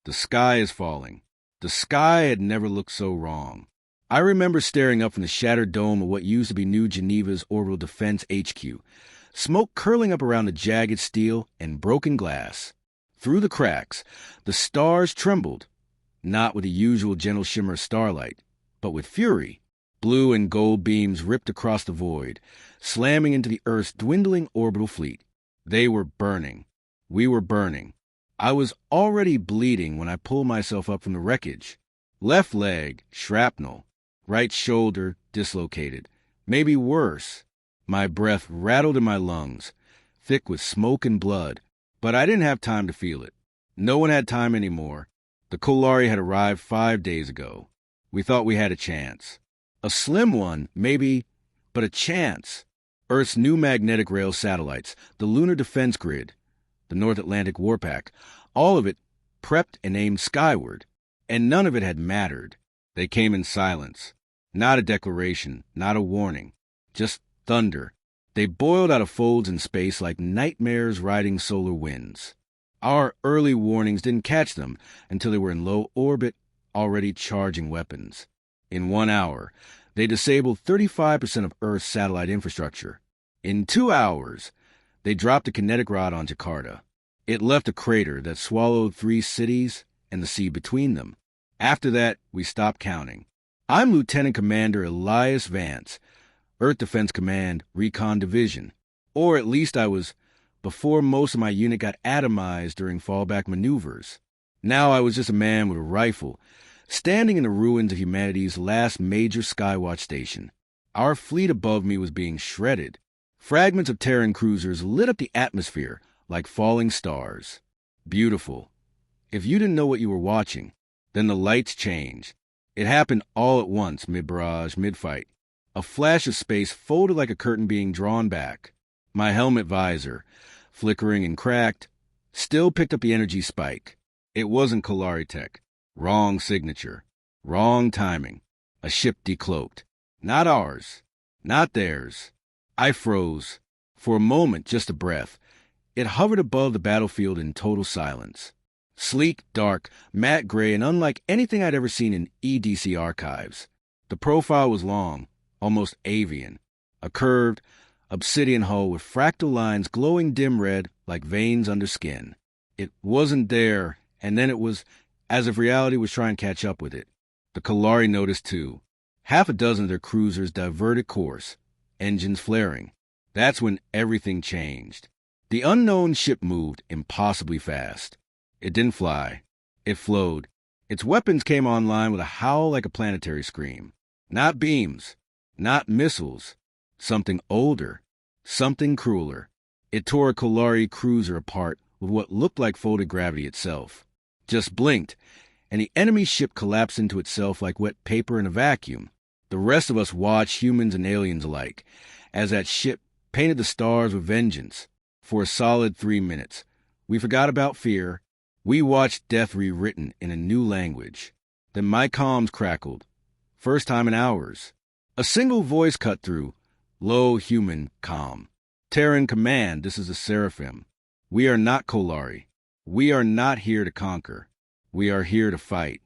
The sky is falling. The sky had never looked so wrong. I remember staring up from the shattered dome of what used to be New Geneva's Orbital Defense HQ, smoke curling up around the jagged steel and broken glass. Through the cracks, the stars trembled, not with the usual gentle shimmer of starlight, but with fury. Blue and gold beams ripped across the void, slamming into the Earth's dwindling orbital fleet. They were burning. We were burning. I was already bleeding when I pulled myself up from the wreckage. Left leg, shrapnel. Right shoulder, dislocated. Maybe worse. My breath rattled in my lungs, thick with smoke and blood. But I didn't have time to feel it. No one had time anymore. The Kholari had arrived 5 days ago. We thought we had a chance. A slim one, maybe, but a chance. Earth's new magnetic rail satellites, the lunar defense grid, the North Atlantic Warpack, all of it prepped and aimed skyward, and none of it had mattered. They came in silence. Not a declaration, not a warning, just thunder. They boiled out of folds in space like nightmares riding solar winds. Our early warnings didn't catch them until they were in low orbit, already charging weapons. In 1 hour, they disabled 35% of Earth's satellite infrastructure. In 2 hours, they dropped a kinetic rod on Jakarta. It left a crater that swallowed 3 cities and the sea between them. After that, we stopped counting. I'm Lieutenant Commander Elias Vance, Earth Defense Command, Recon Division. Or at least I was before most of my unit got atomized during fallback maneuvers. Now I was just a man with a rifle, standing in the ruins of humanity's last major skywatch station. Our fleet above me was being shredded. Fragments of Terran cruisers lit up the atmosphere like falling stars. Beautiful. If you didn't know what you were watching, then the lights changed. It happened all at once, mid-barrage, mid-fight. A flash of space folded like a curtain being drawn back. My helmet visor, flickering and cracked, still picked up the energy spike. It wasn't Kholari tech. Wrong signature. Wrong timing. A ship decloaked. Not ours. Not theirs. I froze. For a moment, just a breath. It hovered above the battlefield in total silence. Sleek, dark, matte gray, and unlike anything I'd ever seen in EDC archives. The profile was long, almost avian. A curved, obsidian hull with fractal lines glowing dim red like veins under skin. It wasn't there, and then it was as if reality was trying to catch up with it. The Kholari noticed too. 6 of their cruisers diverted course, engines flaring. That's when everything changed. The unknown ship moved impossibly fast. It didn't fly. It flowed. Its weapons came online with a howl like a planetary scream. Not beams. Not missiles. Something older. Something crueler. It tore a Kholari cruiser apart with what looked like folded gravity itself. Just blinked, and the enemy ship collapsed into itself like wet paper in a vacuum. The rest of us watched, humans and aliens alike, as that ship painted the stars with vengeance. For a solid 3 minutes, we forgot about fear. We watched death rewritten in a new language. Then my comms crackled. First time in hours. A single voice cut through. Low human comm. Terran Command, this is the Seraphim. We are not Kholari. We are not here to conquer. We are here to fight.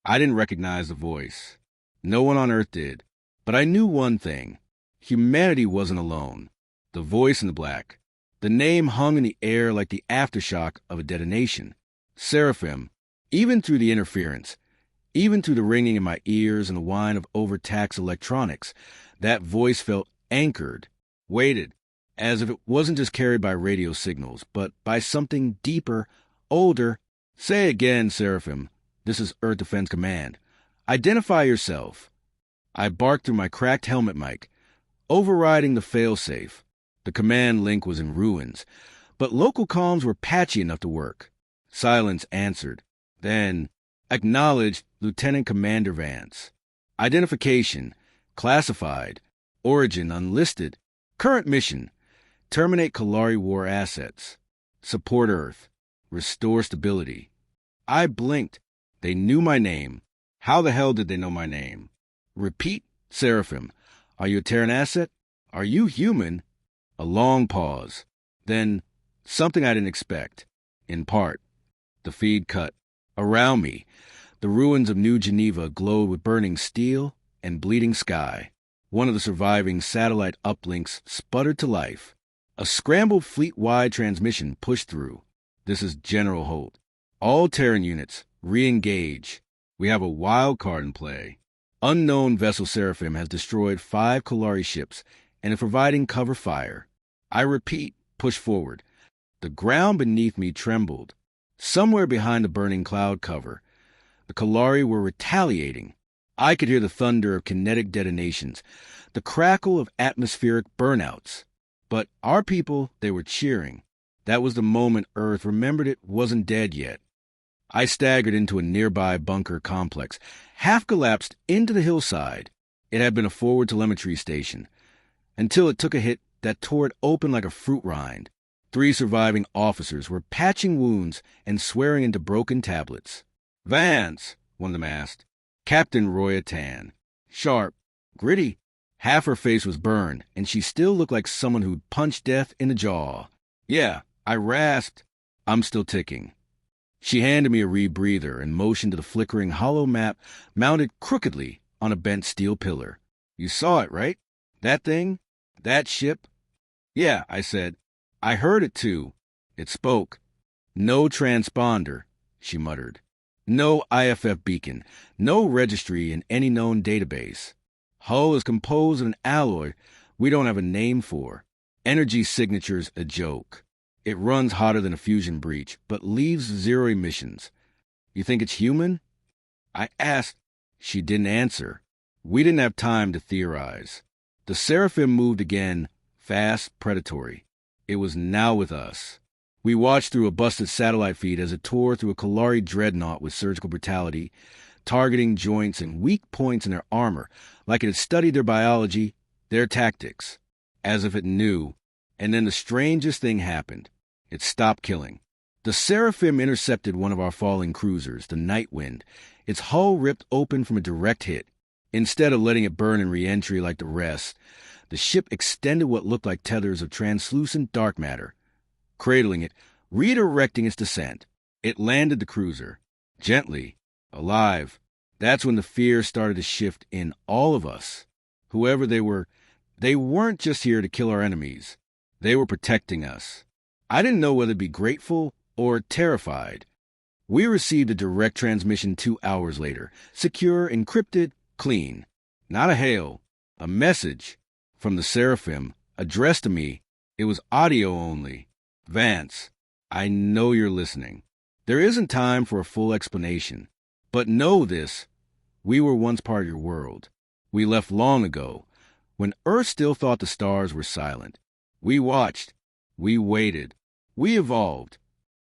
I didn't recognize the voice. No one on Earth did. But I knew one thing. Humanity wasn't alone. The voice in the black. The name hung in the air like the aftershock of a detonation. Seraphim. Even through the interference, even through the ringing in my ears and the whine of overtaxed electronics, that voice felt anchored, weighted, as if it wasn't just carried by radio signals, but by something deeper, older. Say again, Seraphim. This is Earth Defense Command. Identify yourself. I barked through my cracked helmet mic, overriding the failsafe. The command link was in ruins, but local comms were patchy enough to work. Silence answered. Then, acknowledged Lieutenant Commander Vance. Identification, classified, origin unlisted, current mission, terminate Kholari war assets, support Earth, restore stability. I blinked. They knew my name. How the hell did they know my name? Repeat, Seraphim. Are you a Terran asset? Are you human? A long pause. Then, something I didn't expect. In part. The feed cut. Around me, the ruins of New Geneva glowed with burning steel and bleeding sky. One of the surviving satellite uplinks sputtered to life. A scrambled fleet-wide transmission pushed through. This is General Holt. All Terran units, re-engage. We have a wild card in play. Unknown vessel Seraphim has destroyed 5 Kholari ships and is providing cover fire. I repeat, push forward. The ground beneath me trembled. Somewhere behind the burning cloud cover, the Kholari were retaliating. I could hear the thunder of kinetic detonations, the crackle of atmospheric burnouts. But our people, they were cheering. That was the moment Earth remembered it wasn't dead yet. I staggered into a nearby bunker complex, half collapsed into the hillside. It had been a forward telemetry station, until it took a hit that tore it open like a fruit rind. 3 surviving officers were patching wounds and swearing into broken tablets. "Vance," one of them asked. Captain Roya Tan. Sharp, gritty. Half her face was burned, and she still looked like someone who'd punched death in the jaw. "Yeah," I rasped. "I'm still ticking." She handed me a rebreather and motioned to the flickering hollow map mounted crookedly on a bent steel pillar. "You saw it, right? That thing? That ship?" "Yeah," I said. "I heard it, too." It spoke. "No transponder," she muttered. "No IFF beacon. No registry in any known database. Hull is composed of an alloy we don't have a name for. Energy signature's a joke. It runs hotter than a fusion breach, but leaves 0 emissions. You think it's human?" I asked. She didn't answer. We didn't have time to theorize. The Seraphim moved again, fast, predatory. It was now with us. We watched through a busted satellite feed as it tore through a Kholari dreadnought with surgical brutality, targeting joints and weak points in their armor, like it had studied their biology, their tactics, as if it knew. And then the strangest thing happened. It stopped killing. The Seraphim intercepted one of our falling cruisers, the Nightwind, its hull ripped open from a direct hit. Instead of letting it burn in re-entry like the rest, the ship extended what looked like tethers of translucent dark matter, cradling it, redirecting its descent. It landed the cruiser, gently, alive. That's when the fear started to shift in all of us. Whoever they were, they weren't just here to kill our enemies. They were protecting us. I didn't know whether to be grateful or terrified. We received a direct transmission 2 hours later, secure, encrypted, clean. Not a hail, a message from the Seraphim addressed to me. It was audio only. "Vance, I know you're listening. There isn't time for a full explanation. But know this, we were once part of your world. We left long ago, when Earth still thought the stars were silent. We watched. We waited. We evolved.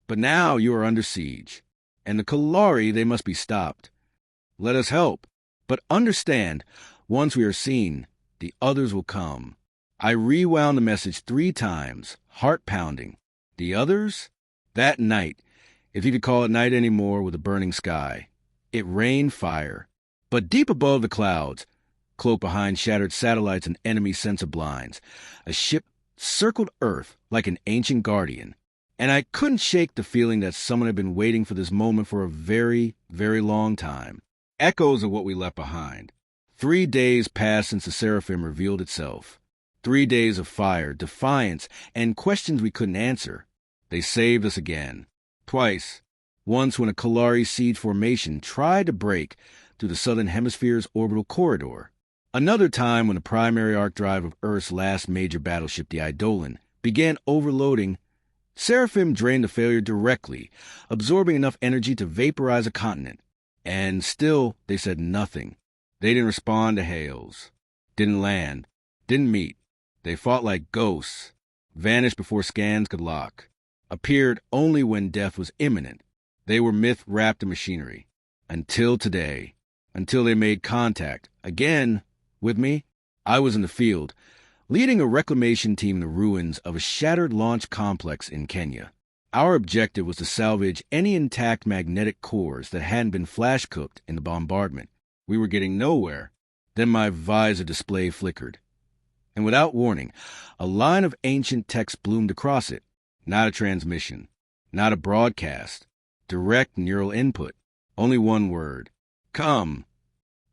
But now you are under siege. And the Kholari, they must be stopped. Let us help. But understand, once we are seen, the others will come." I rewound the message 3 times, heart pounding. The others? That night, if you could call it night anymore with a burning sky, it rained fire. But deep above the clouds, cloaked behind shattered satellites and enemy sensor blinds, a ship circled Earth like an ancient guardian. And I couldn't shake the feeling that someone had been waiting for this moment for a very, very long time. Echoes of what we left behind. 3 days passed since the Seraphim revealed itself. 3 days of fire, defiance, and questions we couldn't answer. They saved us again. Twice. Once when a Kholari siege formation tried to break through the southern hemisphere's orbital corridor. Another time when the primary arc drive of Earth's last major battleship, the Eidolon, began overloading. Seraphim drained the failure directly, absorbing enough energy to vaporize a continent. And still, they said nothing. They didn't respond to hails. Didn't land. Didn't meet. They fought like ghosts. Vanished before scans could lock. Appeared only when death was imminent. They were myth wrapped in machinery. Until today. Until they made contact. Again, with me. I was in the field, leading a reclamation team in the ruins of a shattered launch complex in Kenya. Our objective was to salvage any intact magnetic cores that hadn't been flash-cooked in the bombardment. We were getting nowhere. Then my visor display flickered. And without warning, a line of ancient text bloomed across it. Not a transmission. Not a broadcast. Direct neural input. Only one word. Come.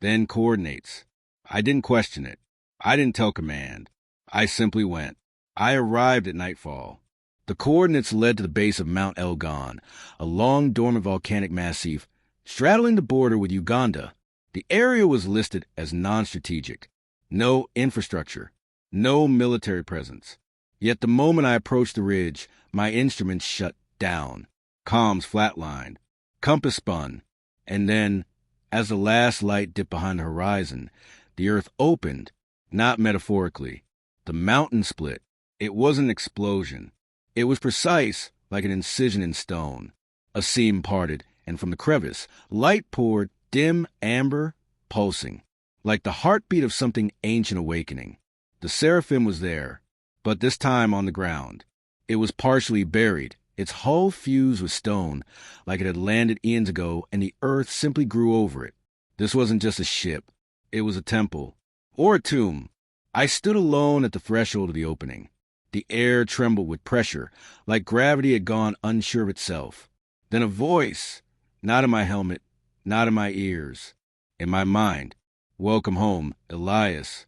Then coordinates. I didn't question it. I didn't tell command. I simply went. I arrived at nightfall. The coordinates led to the base of Mount Elgon, a long dormant volcanic massif straddling the border with Uganda. The area was listed as non-strategic. No infrastructure. No military presence. Yet the moment I approached the ridge, my instruments shut down. Comms flatlined. Compass spun. And then, as the last light dipped behind the horizon, the earth opened, not metaphorically. The mountain split. It wasn't an explosion. It was precise, like an incision in stone. A seam parted, and from the crevice, light poured, dim, amber, pulsing, like the heartbeat of something ancient awakening. The Seraphim was there, but this time on the ground. It was partially buried, its hull fused with stone, like it had landed eons ago, and the earth simply grew over it. This wasn't just a ship. It was a temple. Or a tomb. I stood alone at the threshold of the opening. The air trembled with pressure, like gravity had gone unsure of itself. Then a voice, not in my helmet, not in my ears, in my mind. Welcome home, Elias.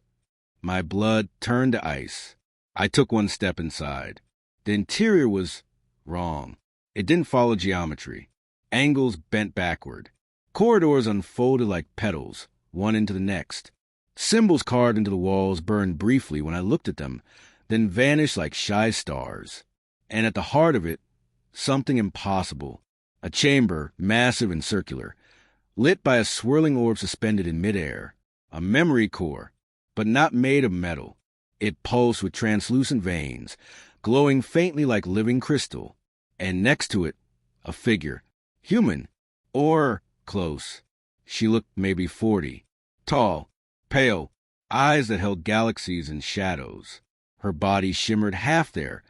My blood turned to ice. I took one step inside. The interior was wrong. It didn't follow geometry. Angles bent backward. Corridors unfolded like petals, one into the next. Symbols carved into the walls burned briefly when I looked at them, then vanished like shy stars. And at the heart of it, something impossible. A chamber, massive and circular, lit by a swirling orb suspended in midair. A memory core, but not made of metal. It pulsed with translucent veins, glowing faintly like living crystal. And next to it, a figure. Human. Or close. She looked maybe 40. Tall. Pale. Eyes that held galaxies in shadows. Her body shimmered half there,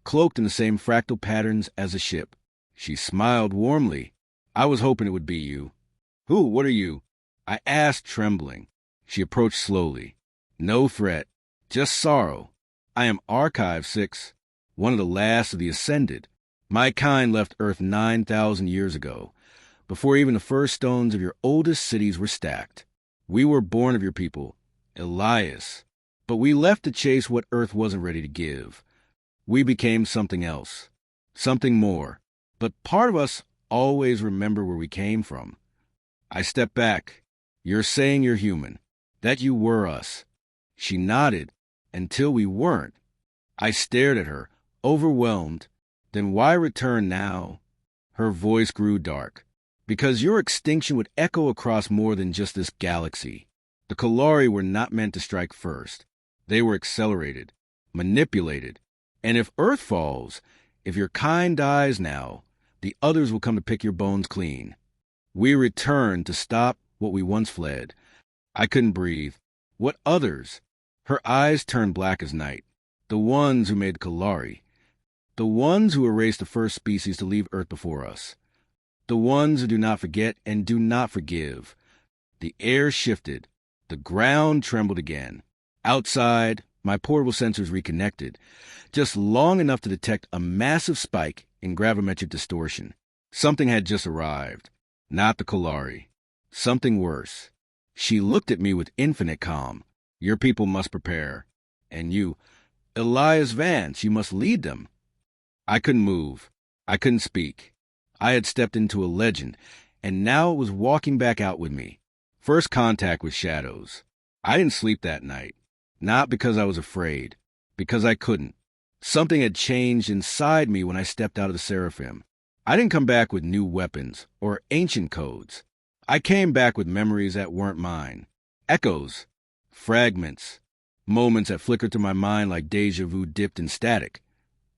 cloaked in the same fractal patterns as a ship. She smiled warmly. I was hoping it would be you. Who? What are you? I asked, trembling. She approached slowly. No threat. Just sorrow. I am Archive 6, one of the last of the Ascended. My kind left Earth 9,000 years ago, before even the first stones of your oldest cities were stacked. We were born of your people, Elias. But we left to chase what Earth wasn't ready to give. We became something else. Something more. But part of us always remember where we came from. I stepped back. You're saying you're human. That you were us. She nodded. Until we weren't. I stared at her, overwhelmed. Then why return now? Her voice grew dark. Because your extinction would echo across more than just this galaxy. The Kholari were not meant to strike first. They were accelerated, manipulated. And if Earth falls, if your kind dies now, the others will come to pick your bones clean. We return to stop what we once fled. I couldn't breathe. What others? Her eyes turned black as night. The ones who made Kholari. The ones who erased the first species to leave Earth before us. The ones who do not forget and do not forgive. The air shifted. The ground trembled again. Outside, my portable sensors reconnected, just long enough to detect a massive spike in gravimetric distortion. Something had just arrived. Not the Kholari. Something worse. She looked at me with infinite calm. Your people must prepare. And you, Elias Vance, you must lead them. I couldn't move. I couldn't speak. I had stepped into a legend, and now it was walking back out with me. First contact with shadows. I didn't sleep that night. Not because I was afraid. Because I couldn't. Something had changed inside me when I stepped out of the Seraphim. I didn't come back with new weapons or ancient codes. I came back with memories that weren't mine. Echoes. Fragments. Moments that flickered through my mind like deja vu dipped in static.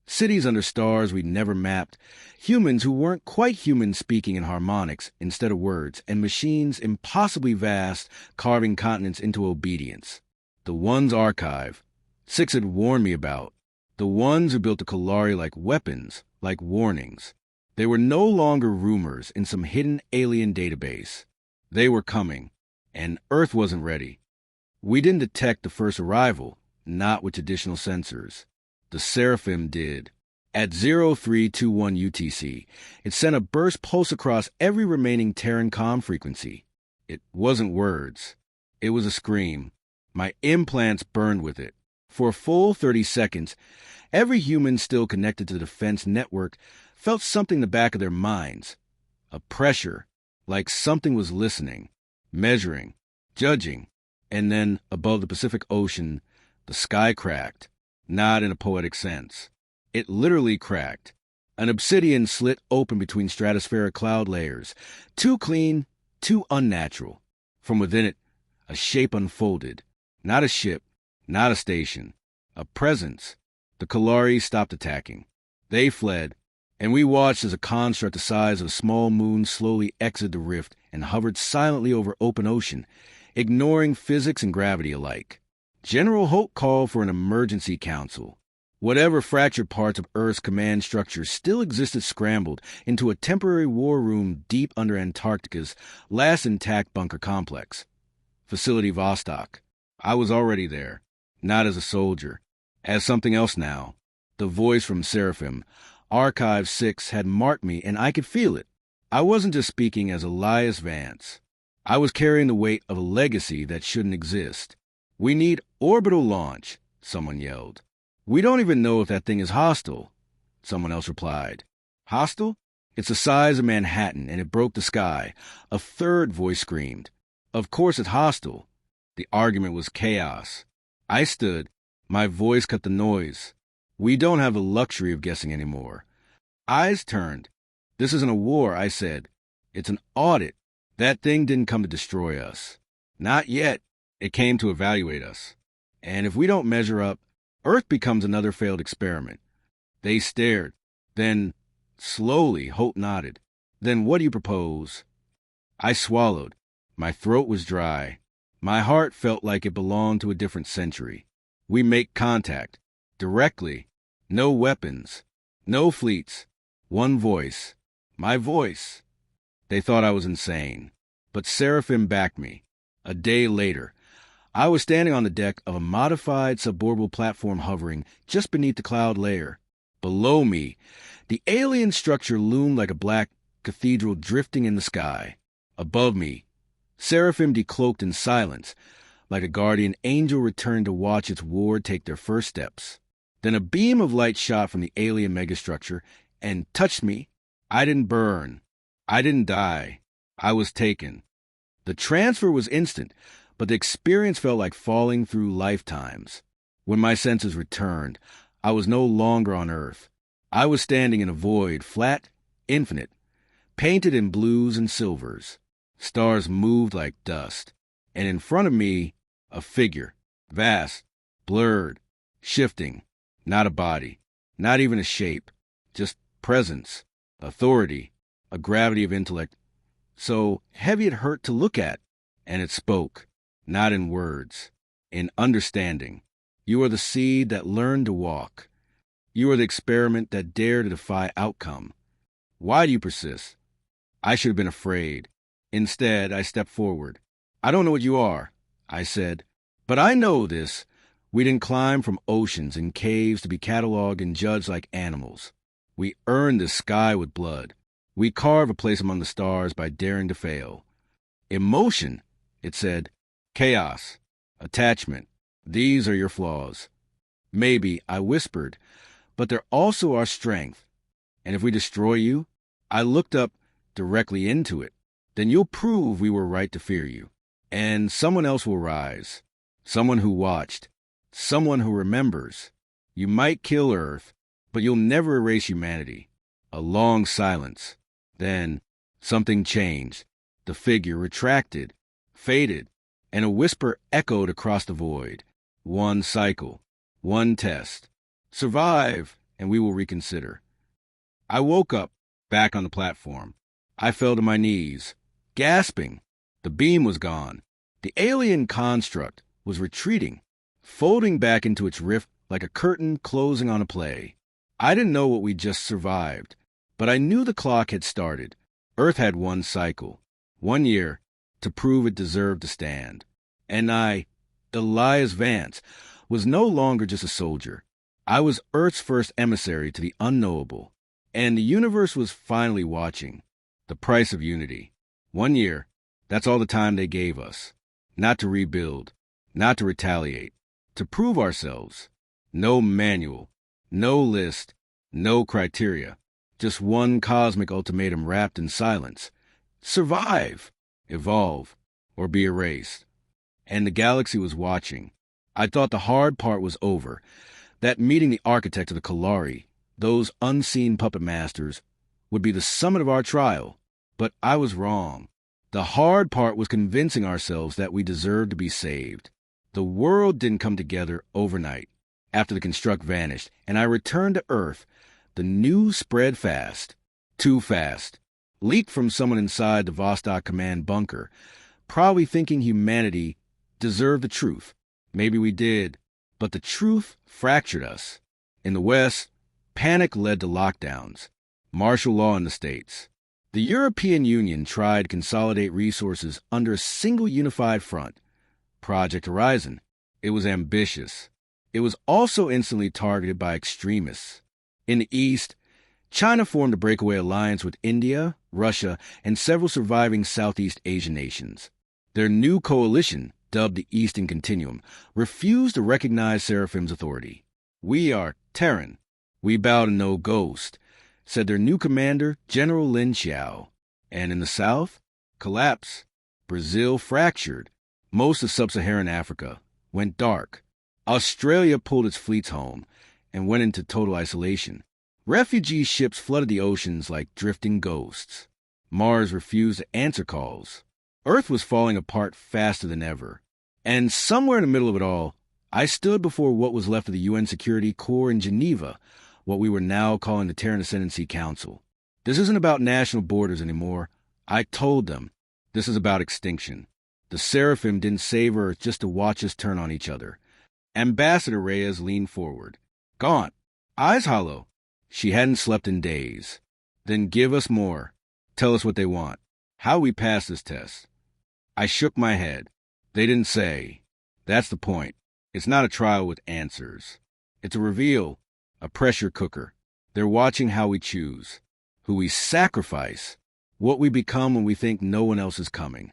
Cities under stars we'd never mapped. Humans who weren't quite human speaking in harmonics instead of words. And machines impossibly vast carving continents into obedience. The ones Archive 6 had warned me about. The ones who built the Kholari like weapons, like warnings. They were no longer rumors in some hidden alien database. They were coming, and Earth wasn't ready. We didn't detect the first arrival, not with traditional sensors. The Seraphim did. At 0321 UTC, it sent a burst pulse across every remaining Terran comm frequency. It wasn't words. It was a scream. My implants burned with it. For a full 30 seconds, every human still connected to the defense network felt something in the back of their minds. A pressure, like something was listening, measuring, judging. And then, above the Pacific Ocean, the sky cracked, not in a poetic sense. It literally cracked. An obsidian slit open between stratospheric cloud layers, too clean, too unnatural. From within it, a shape unfolded. Not a ship, not a station. A presence. The Kholari stopped attacking. They fled, and we watched as a construct the size of a small moon slowly exited the rift and hovered silently over open ocean, ignoring physics and gravity alike. General Holt called for an emergency council. Whatever fractured parts of Earth's command structure still existed scrambled into a temporary war room deep under Antarctica's last intact bunker complex. Facility Vostok. I was already there, not as a soldier, as something else now. The voice from Seraphim, Archive 6, had marked me, and I could feel it. I wasn't just speaking as Elias Vance. I was carrying the weight of a legacy that shouldn't exist. "We need orbital launch," someone yelled. "We don't even know if that thing is hostile," someone else replied. "Hostile? It's the size of Manhattan, and it broke the sky," a third voice screamed. "Of course it's hostile." The argument was chaos. I stood. My voice cut the noise. We don't have the luxury of guessing anymore. Eyes turned. "This isn't a war," I said. "It's an audit. That thing didn't come to destroy us. Not yet. It came to evaluate us. And if we don't measure up, Earth becomes another failed experiment." They stared. Then, slowly, Holt nodded. "Then what do you propose?" I swallowed. My throat was dry. My heart felt like it belonged to a different century. "We make contact. Directly. No weapons. No fleets. One voice. My voice." They thought I was insane. But Seraphim backed me. A day later, I was standing on the deck of a modified suborbital platform hovering just beneath the cloud layer. Below me, the alien structure loomed like a black cathedral drifting in the sky. Above me, Seraphim decloaked in silence, like a guardian angel returned to watch its ward take their first steps. Then a beam of light shot from the alien megastructure and touched me. I didn't burn. I didn't die. I was taken. The transfer was instant, but the experience felt like falling through lifetimes. When my senses returned, I was no longer on Earth. I was standing in a void, flat, infinite, painted in blues and silvers. Stars moved like dust, and in front of me, a figure, vast, blurred, shifting, not a body, not even a shape, just presence, authority, a gravity of intellect, so heavy it hurt to look at, and it spoke. Not in words, in understanding. "You are the seed that learned to walk. You are the experiment that dared to defy outcome. Why do you persist?" I should have been afraid. Instead, I stepped forward. "I don't know what you are," I said, "but I know this. We didn't climb from oceans and caves to be cataloged and judged like animals. We earned the sky with blood. We carve a place among the stars by daring to fail. Emotion," it said. "Chaos, attachment, these are your flaws." "Maybe," I whispered, "but they're also our strength. And if we destroy you," I looked up directly into it, "then you'll prove we were right to fear you. And someone else will rise. Someone who watched. Someone who remembers. You might kill Earth, but you'll never erase humanity." A long silence. Then something changed. The figure retracted, faded, and a whisper echoed across the void. "One cycle. One test. Survive, and we will reconsider." I woke up, back on the platform. I fell to my knees, gasping. The beam was gone. The alien construct was retreating, folding back into its rift like a curtain closing on a play. I didn't know what we just survived, but I knew the clock had started. Earth had one cycle, 1 year, to prove it deserved to stand. And I, Elias Vance, was no longer just a soldier. I was Earth's first emissary to the unknowable, and the universe was finally watching. The price of unity. 1 year, that's all the time they gave us. Not to rebuild, not to retaliate, to prove ourselves. No manual, no list, no criteria. Just one cosmic ultimatum wrapped in silence. Survive, evolve, or be erased. And the galaxy was watching. I thought the hard part was over. That meeting the architect of the Kholari, those unseen puppet masters, would be the summit of our trial. But I was wrong. The hard part was convincing ourselves that we deserved to be saved. The world didn't come together overnight. After the construct vanished, and I returned to Earth, the news spread fast. Too fast. Leaked from someone inside the Vostok command bunker, probably thinking humanity deserved the truth. Maybe we did, but the truth fractured us. In the West, panic led to lockdowns, martial law in the States. The European Union tried to consolidate resources under a single unified front, Project Horizon. It was ambitious. It was also instantly targeted by extremists. In the East, China formed a breakaway alliance with India, Russia, and several surviving Southeast Asian nations. Their new coalition, dubbed the Eastern Continuum, refused to recognize Seraphim's authority. "We are Terran. We bow to no ghost," said their new commander, General Lin Xiao. And in the South, collapse. Brazil fractured. Most of sub-Saharan Africa went dark. Australia pulled its fleets home and went into total isolation. Refugee ships flooded the oceans like drifting ghosts. Mars refused to answer calls. Earth was falling apart faster than ever. And somewhere in the middle of it all, I stood before what was left of the UN Security Corps in Geneva, what we were now calling the Terran Ascendancy Council. This isn't about national borders anymore. I told them, this is about extinction. The Seraphim didn't save Earth just to watch us turn on each other. Ambassador Reyes leaned forward, gaunt, eyes hollow. She hadn't slept in days. Then give us more. Tell us what they want. How we pass this test. I shook my head. They didn't say. That's the point. It's not a trial with answers. It's a reveal, a pressure cooker. They're watching how we choose, who we sacrifice, what we become when we think no one else is coming.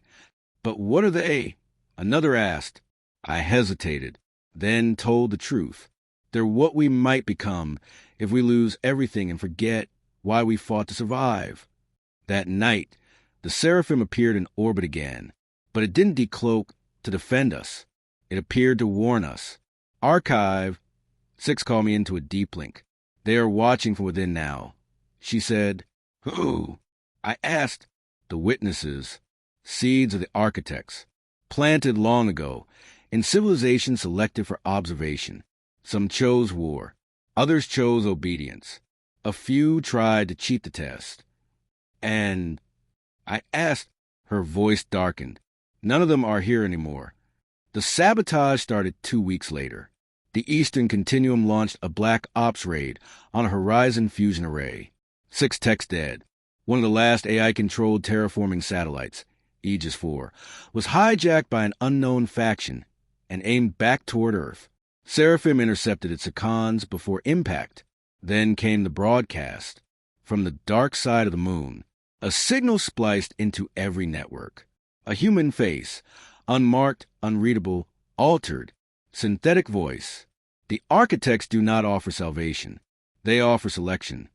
But what are they? Another asked. I hesitated, then told the truth. They're what we might become if we lose everything and forget why we fought to survive. That night, the Seraphim appeared in orbit again, but it didn't decloak to defend us. It appeared to warn us. Archive. 6 called me into a deep link. They are watching from within now. She said, "Who?" I asked. The witnesses. Seeds of the architects. Planted long ago, in civilization selected for observation. Some chose war. Others chose obedience. A few tried to cheat the test. And I asked. Her voice darkened. None of them are here anymore. The sabotage started 2 weeks later. The Eastern Continuum launched a Black Ops raid on a Horizon fusion array. 6 techs dead. One of the last AI-controlled terraforming satellites, Aegis 4, was hijacked by an unknown faction and aimed back toward Earth. Seraphim intercepted its icons before impact. Then came the broadcast. From the dark side of the moon, a signal spliced into every network. A human face, unmarked, unreadable, altered, synthetic voice. The architects do not offer salvation. They offer selection.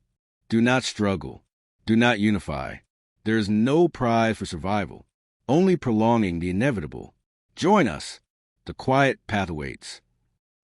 Do not struggle. Do not unify. There is no prize for survival, only prolonging the inevitable. Join us. The quiet path awaits.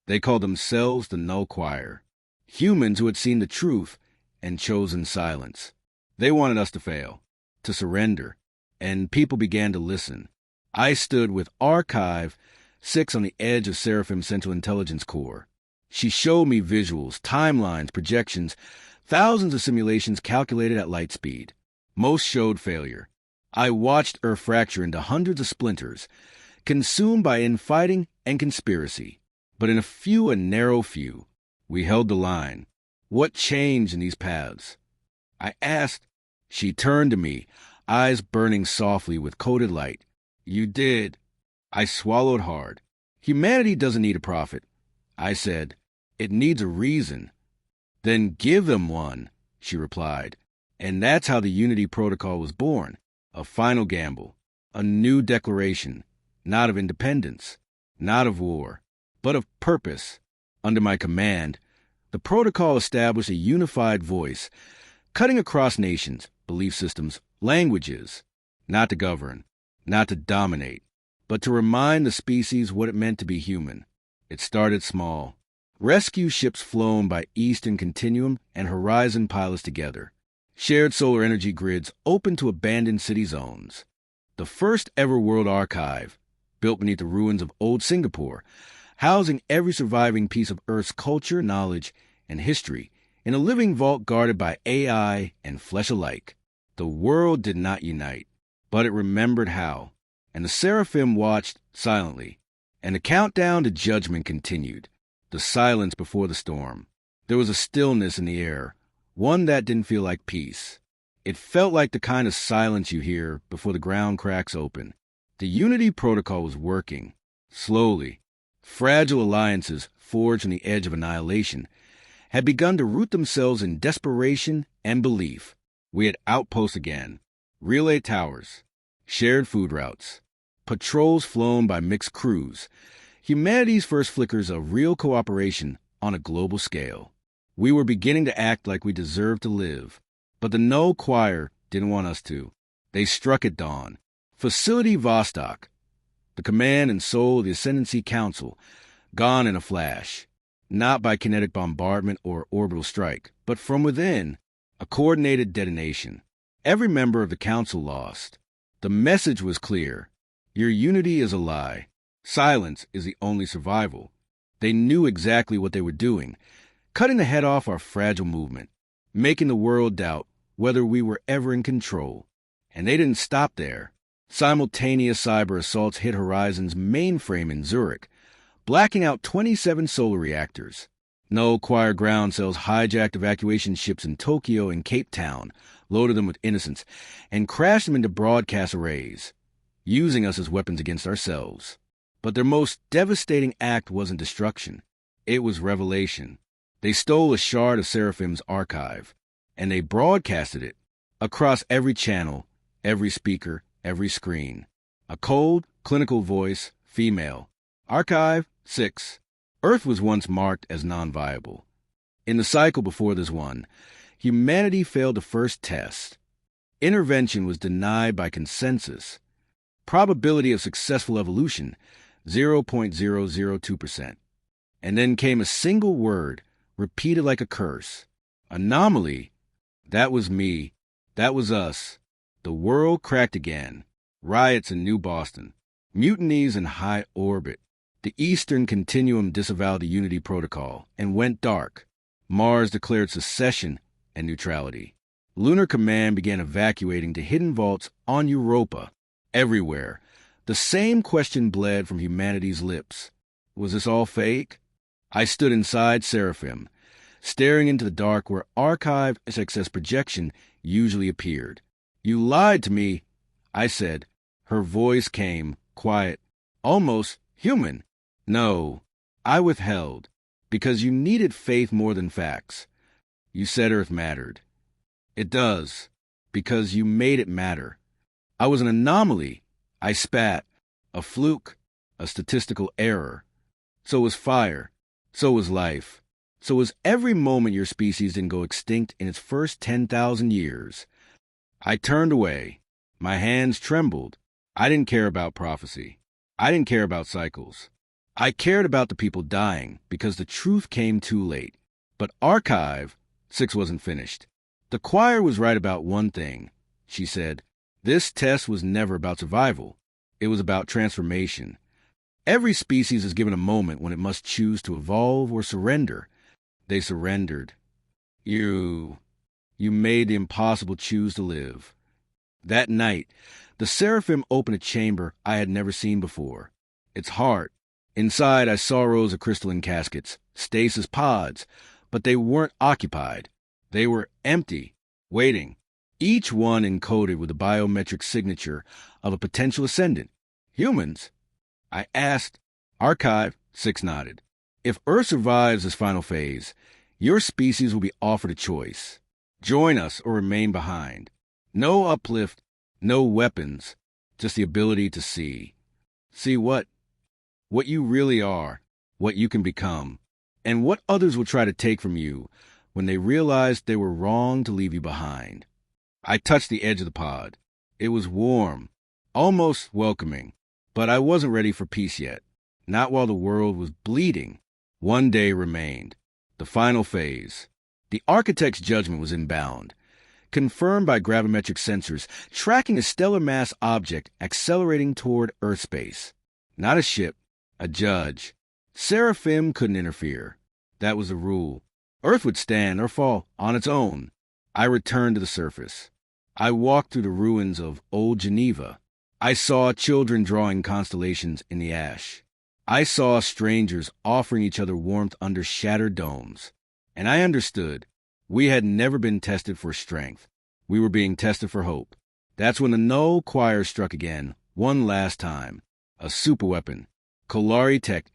They call themselves the Null Choir. Humans who had seen the truth and chosen silence. They wanted us to fail, to surrender, and people began to listen. I stood with Archive 6 on the edge of Seraphim's Central Intelligence Core. She showed me visuals, timelines, projections, thousands of simulations calculated at light speed. Most showed failure. I watched Earth fracture into hundreds of splinters, consumed by infighting and conspiracy. But in a narrow few, we held the line. What changed in these paths? I asked. She turned to me, eyes burning softly with coated light. You did. I swallowed hard. Humanity doesn't need a prophet. I said, It needs a reason. Then give them one, she replied. And that's how the Unity Protocol was born. A final gamble. A new declaration. Not of independence. Not of war. But of purpose. Under my command, the protocol established a unified voice, cutting across nations, belief systems, languages. Not to govern. Not to dominate. But to remind the species what it meant to be human. It started small. Rescue ships flown by Eastern Continuum and Horizon pilots together. Shared solar energy grids open to abandoned city zones. The first ever world archive, built beneath the ruins of old Singapore, housing every surviving piece of Earth's culture, knowledge, and history in a living vault guarded by AI and flesh alike. The world did not unite, but it remembered how, and the Seraphim watched silently, and the countdown to judgment continued. The silence before the storm. There was a stillness in the air, one that didn't feel like peace. It felt like the kind of silence you hear before the ground cracks open. The Unity Protocol was working, slowly. Fragile alliances, forged on the edge of annihilation, had begun to root themselves in desperation and belief. We had outposts again, relay towers, shared food routes, patrols flown by mixed crews, humanity's first flickers of real cooperation on a global scale. We were beginning to act like we deserved to live, but the No Choir didn't want us to. They struck at dawn. Facility Vostok, the command and soul of the Ascendancy Council, gone in a flash, not by kinetic bombardment or orbital strike, but from within, a coordinated detonation. Every member of the Council lost. The message was clear. Your unity is a lie. Silence is the only survival. They knew exactly what they were doing, cutting the head off our fragile movement, making the world doubt whether we were ever in control. And they didn't stop there. Simultaneous cyber assaults hit Horizon's mainframe in Zurich, blacking out 27 solar reactors. No Choir ground cells hijacked evacuation ships in Tokyo and Cape Town, loaded them with innocents, and crashed them into broadcast arrays, using us as weapons against ourselves. But their most devastating act wasn't destruction. It was revelation. They stole a shard of Seraphim's archive, and they broadcasted it across every channel, every speaker, every screen. A cold, clinical voice, female. Archive 6. Earth was once marked as non-viable. In the cycle before this one, humanity failed the first test. Intervention was denied by consensus. Probability of successful evolution, 0.002%. And then came a single word, repeated like a curse. Anomaly. That was me. That was us. The world cracked again. Riots in New Boston. Mutinies in high orbit. The Eastern Continuum disavowed the Unity Protocol and went dark. Mars declared secession and neutrality. Lunar Command began evacuating to hidden vaults on Europa. Everywhere, the same question bled from humanity's lips. Was this all fake? I stood inside Seraphim, staring into the dark where archive SXS projection usually appeared. You lied to me, I said. Her voice came, quiet, almost human. No, I withheld, because you needed faith more than facts. You said Earth mattered. It does, because you made it matter. I was an anomaly. I spat. A fluke. A statistical error. So was fire. So was life. So was every moment your species didn't go extinct in its first 10,000 years. I turned away. My hands trembled. I didn't care about prophecy. I didn't care about cycles. I cared about the people dying because the truth came too late. But Archive 6 wasn't finished. The choir was right about one thing, she said. This test was never about survival. It was about transformation. Every species is given a moment when it must choose to evolve or surrender. They surrendered. You made the impossible choose to live. That night, the Seraphim opened a chamber I had never seen before. Its heart. Inside, I saw rows of crystalline caskets, stasis pods, but they weren't occupied. They were empty, waiting. Each one encoded with the biometric signature of a potential ascendant. Humans? I asked. Archive 6 nodded. If Earth survives this final phase, your species will be offered a choice. Join us or remain behind. No uplift, no weapons, just the ability to see. See what? What you really are, what you can become, and what others will try to take from you when they realized they were wrong to leave you behind. I touched the edge of the pod. It was warm, almost welcoming, but I wasn't ready for peace yet. Not while the world was bleeding. One day remained. The final phase. The architect's judgment was inbound, confirmed by gravimetric sensors tracking a stellar mass object accelerating toward Earth space. Not a ship, a judge. Seraphim couldn't interfere. That was the rule. Earth would stand or fall on its own. I returned to the surface. I walked through the ruins of old Geneva. I saw children drawing constellations in the ash. I saw strangers offering each other warmth under shattered domes. And I understood. We had never been tested for strength. We were being tested for hope. That's when the null choir struck again, one last time. A superweapon. Kholari tech,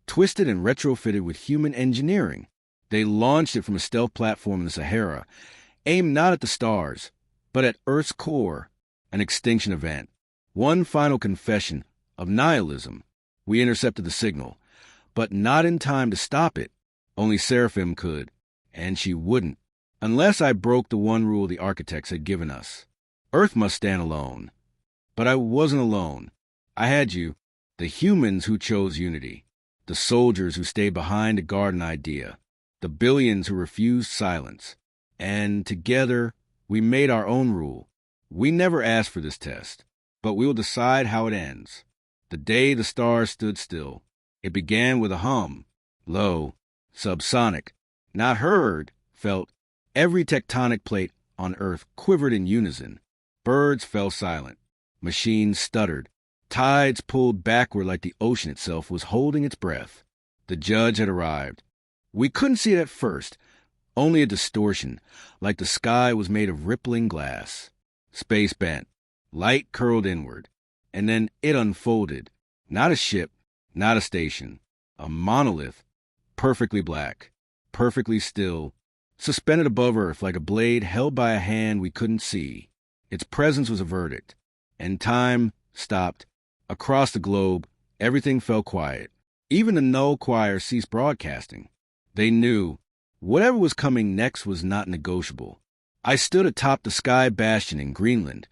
twisted and retrofitted with human engineering. They launched it from a stealth platform in the Sahara, aimed not at the stars, but at Earth's core. An extinction event. One final confession of nihilism. We intercepted the signal, but not in time to stop it. Only Seraphim could, and she wouldn't, unless I broke the one rule the architects had given us. Earth must stand alone. But I wasn't alone. I had you, the humans who chose unity, the soldiers who stayed behind to guard an idea, the billions who refused silence. And together, we made our own rule. We never asked for this test, but we will decide how it ends. The day the stars stood still, it began with a hum, low, subsonic, not heard, felt. Every tectonic plate on Earth quivered in unison. Birds fell silent. Machines stuttered. Tides pulled backward like the ocean itself was holding its breath. The judge had arrived. We couldn't see it at first, only a distortion, like the sky was made of rippling glass. Space bent. Light curled inward. And then it unfolded. Not a ship, not a station. A monolith, perfectly black, perfectly still, suspended above Earth like a blade held by a hand we couldn't see. Its presence was a verdict. And time stopped. Across the globe, everything fell quiet. Even the null choir ceased broadcasting. They knew whatever was coming next was not negotiable. I stood atop the Sky Bastion in Greenland,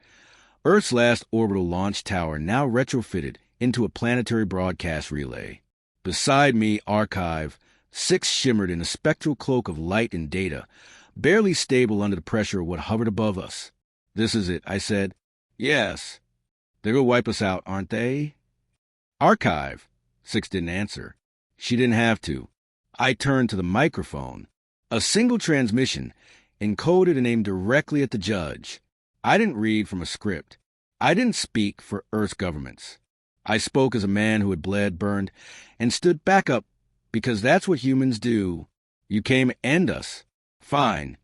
Earth's last orbital launch tower now retrofitted into a planetary broadcast relay. Beside me, Archive, 6 shimmered in a spectral cloak of light and data, barely stable under the pressure of what hovered above us. This is it, I said. Yes. They will wipe us out, aren't they? Archive. 6 didn't answer. She didn't have to. I turned to the microphone. A single transmission, encoded and aimed directly at the judge. I didn't read from a script. I didn't speak for Earth's governments. I spoke as a man who had bled, burned, and stood back up because that's what humans do. You came to end us. Fine.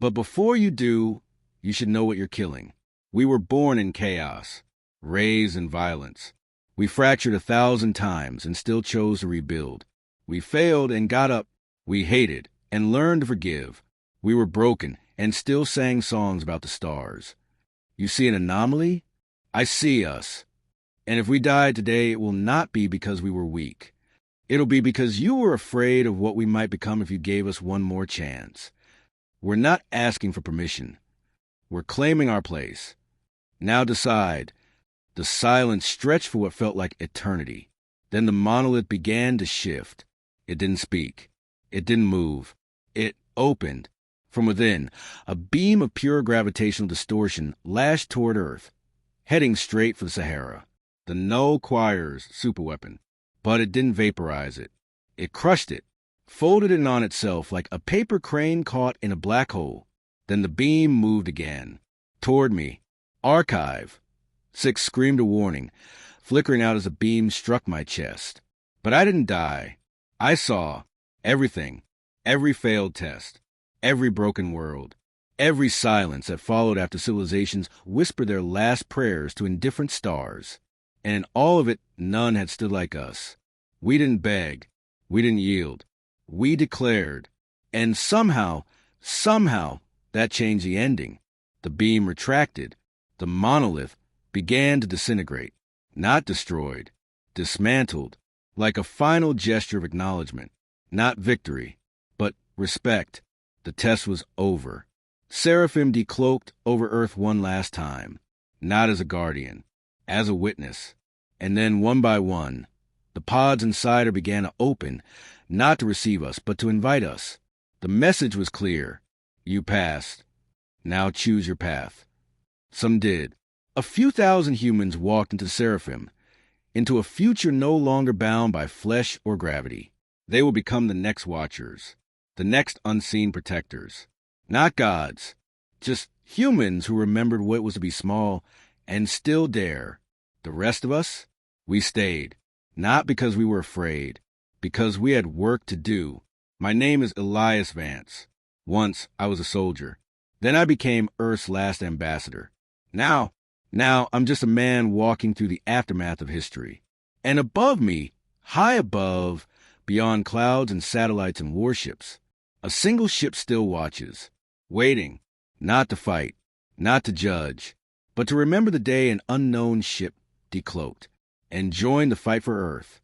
But before you do, you should know what you're killing. We were born in chaos, raised in violence. We fractured 1,000 times and still chose to rebuild. We failed and got up. We hated and learned to forgive. We were broken and still sang songs about the stars. You see an anomaly? I see us. And if we die today, it will not be because we were weak. It'll be because you were afraid of what we might become if you gave us one more chance. We're not asking for permission. We're claiming our place. Now decide. The silence stretched for what felt like eternity. Then the monolith began to shift. It didn't speak. It didn't move. It opened. From within, a beam of pure gravitational distortion lashed toward Earth, heading straight for the Sahara. The null choir's superweapon. But it didn't vaporize it. It crushed it, folded it on itself like a paper crane caught in a black hole. Then the beam moved again. Toward me. Archive. 6 screamed a warning, flickering out as the beam struck my chest. But I didn't die. I saw everything, every failed test, every broken world, every silence that followed after civilizations whispered their last prayers to indifferent stars. And in all of it, none had stood like us. We didn't beg. We didn't yield. We declared. And somehow, that changed the ending. The beam retracted. The monolith began to disintegrate. Not destroyed. Dismantled. Like a final gesture of acknowledgement. Not victory, but respect. The test was over. Seraphim decloaked over Earth one last time. Not as a guardian. As a witness. And then one by one, the pods inside her began to open, not to receive us, but to invite us. The message was clear. You passed. Now choose your path. Some did. A few thousand humans walked into Seraphim, into a future no longer bound by flesh or gravity. They will become the next watchers, the next unseen protectors. Not gods, just humans who remembered what it was to be small and still dare. The rest of us, we stayed, not because we were afraid, because we had work to do. My name is Elias Vance. Once I was a soldier. Then I became Earth's last ambassador. Now I'm just a man walking through the aftermath of history. And above me, high above, beyond clouds and satellites and warships, a single ship still watches, waiting, not to fight, not to judge, but to remember the day an unknown ship decloaked and joined the fight for Earth.